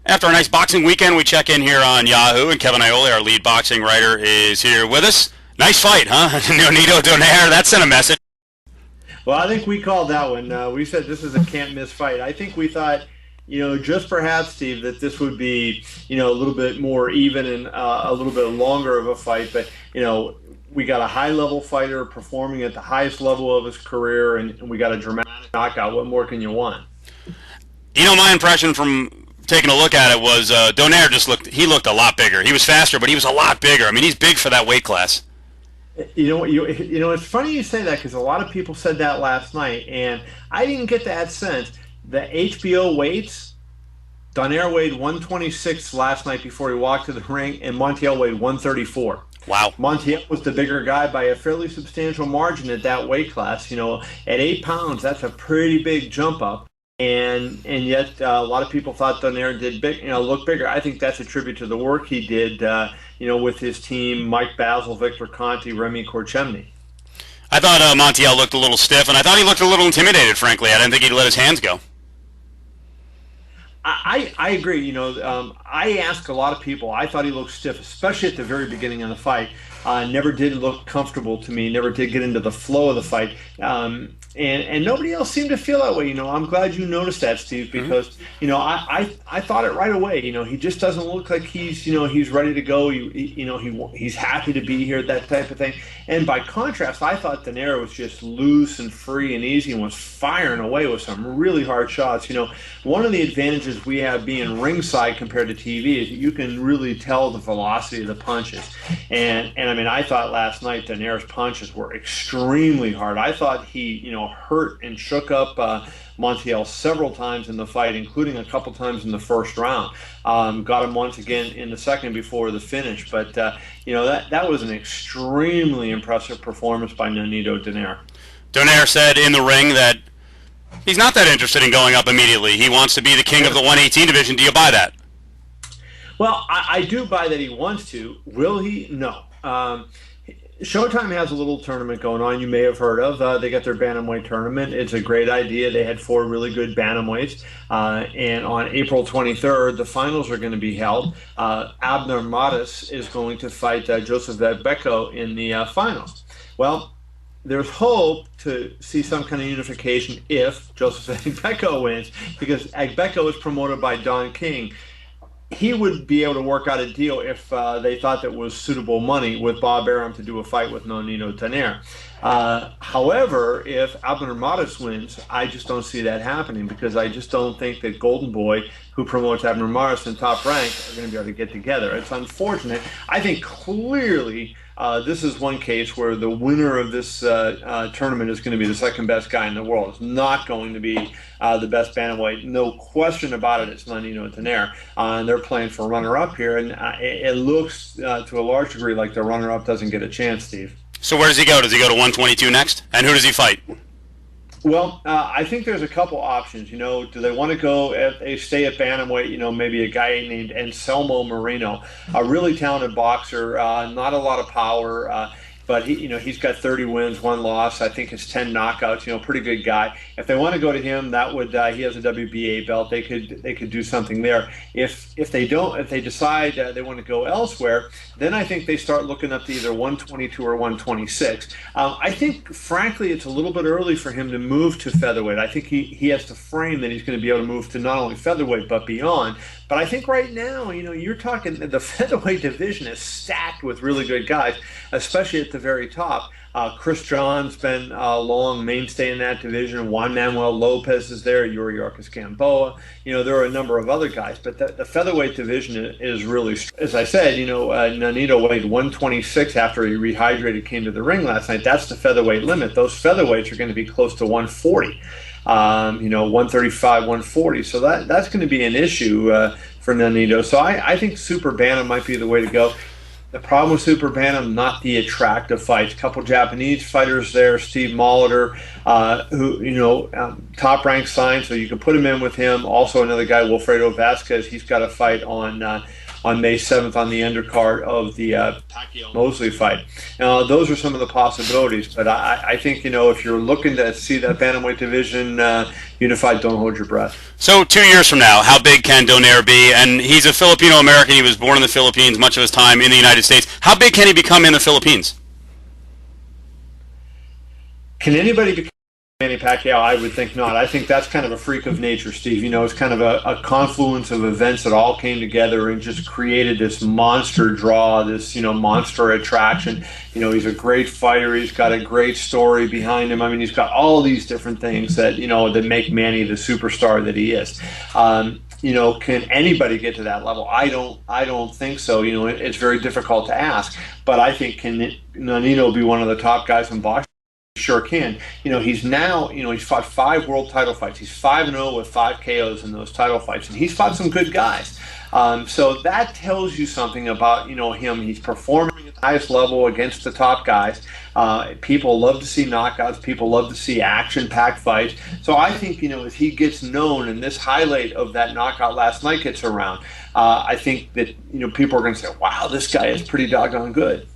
After a nice boxing weekend, we check in here on Yahoo, and Kevin Iole, our lead boxing writer, is here with us. Nice fight, huh? Nonito Donaire, that sent a message. Well, I think we called that one. We said this is a can't miss fight. I think we thought, just perhaps, Steve, that this would be, a little bit more even and a little bit longer of a fight. But, we got a high level fighter performing at the highest level of his career, and we got a dramatic knockout. What more can you want? My impression from taking a look at it was Donaire he looked a lot bigger. He was faster, but he was a lot bigger. I mean, he's big for that weight class. It's funny you say that because a lot of people said that last night, and I didn't get that sense. The HBO weights, Donaire weighed 126 last night before he walked to the ring, and Montiel weighed 134. Wow. Montiel was the bigger guy by a fairly substantial margin at that weight class. At 8 pounds, that's a pretty big jump up. And yet a lot of people thought Donaire did look bigger. I think that's a tribute to the work he did, with his team, Mike Basil, Victor Conti, Remy Korchemny. I thought Montiel looked a little stiff, and I thought he looked a little intimidated, frankly. I didn't think he'd let his hands go. I agree. I asked a lot of people. I thought he looked stiff, especially at the very beginning of the fight. Never did look comfortable to me. Never did get into the flow of the fight. And nobody else seemed to feel that way. I'm glad you noticed that, Steve, because I thought it right away. He just doesn't look like he's ready to go. He's happy to be here, that type of thing. And by contrast, I thought Donaire was just loose and free and easy and was firing away with some really hard shots. One of the advantages we have being ringside compared to TV is that you can really tell the velocity of the punches. And I mean, I thought last night Donaire's punches were extremely hard. I thought he, hurt and shook up Montiel several times in the fight, including a couple times in the first round. Got him once again in the second before the finish. But, that was an extremely impressive performance by Nonito Donaire. Donaire said in the ring that he's not that interested in going up immediately. He wants to be the king of the 118 division. Do you buy that? Well, I do buy that he wants to. Will he? No. Showtime has a little tournament going on you may have heard of. They got their bantamweight tournament. It's a great idea. They had 4 really good bantamweights. And on April 23rd, the finals are going to be held. Abner Mares is going to fight Joseph Agbeko in the finals. Well, there's hope to see some kind of unification if Joseph Agbeko wins, because Agbeko is promoted by Don King. He would be able to work out a deal if they thought that was suitable money with Bob Arum to do a fight with Nonito Donaire. However, if Abner Mares wins, I just don't see that happening, because I just don't think that Golden Boy, who promotes Abner Mares in Top Rank, are going to be able to get together. It's unfortunate. I think clearly this is one case where the winner of this tournament is going to be the second best guy in the world. It's not going to be the best bantamweight. No question about it. It's Nonito Donaire. And they're playing for runner-up here, and it looks to a large degree like the runner-up doesn't get a chance, Steve. So where does he go? Does he go to 122 next? And who does he fight? Well, I think there's a couple options. Do they want to go stay at bantamweight? Maybe a guy named Anselmo Moreno, a really talented boxer, not a lot of power, but he's got 30 wins, 1 loss. I think it's 10 knockouts. Pretty good guy. If they want to go to him, that would he has a WBA belt. They could do something there. If they decide they want to go elsewhere, then I think they start looking up to either 122 or 126. I think, frankly, it's a little bit early for him to move to featherweight. I think he has to frame that he's going to be able to move to not only featherweight but beyond. But I think right now, you're talking the featherweight division is stacked with really good guys, especially at the very top. Chris John's been a long mainstay in that division. Juan Manuel Lopez is there. Yuri Orcas Gamboa. There are a number of other guys, but the featherweight division is really, as I said, Nonito weighed 126 after he rehydrated, came to the ring last night. That's the featherweight limit. Those featherweights are going to be close to 140. 135, 140. So that's going to be an issue for Nonito. So I think Super Bantam might be the way to go. The problem with Super Bantam, not the attractive fights. A couple Japanese fighters there, Steve Molitor, who, Top Rank signed, so you can put him in with him. Also another guy, Wilfredo Vasquez, he's got a fight on on May 7th on the undercard of the Mosley fight. Those are some of the possibilities, but I think, if you're looking to see that bantamweight division unified, don't hold your breath. So 2 years from now, how big can Donaire be? And he's a Filipino American. He was born in the Philippines, much of his time in the United States. How big can he become in the Philippines? Can anybody become Manny Pacquiao? I would think not. I think that's kind of a freak of nature, Steve. It's kind of a confluence of events that all came together and just created this monster draw, this, monster attraction. He's a great fighter. He's got a great story behind him. I mean, he's got all these different things that, that make Manny the superstar that he is. Can anybody get to that level? I don't think so. It's very difficult to ask, but I think can Nonito be one of the top guys in boxing? Sure can. He's fought 5 world title fights. He's 5-0 with 5 KOs in those title fights, and he's fought some good guys. So that tells you something about him. He's performing at the highest level against the top guys. People love to see knockouts. People love to see action-packed fights. So I think as he gets known and this highlight of that knockout last night gets around, I think that people are going to say, "Wow, this guy is pretty doggone good."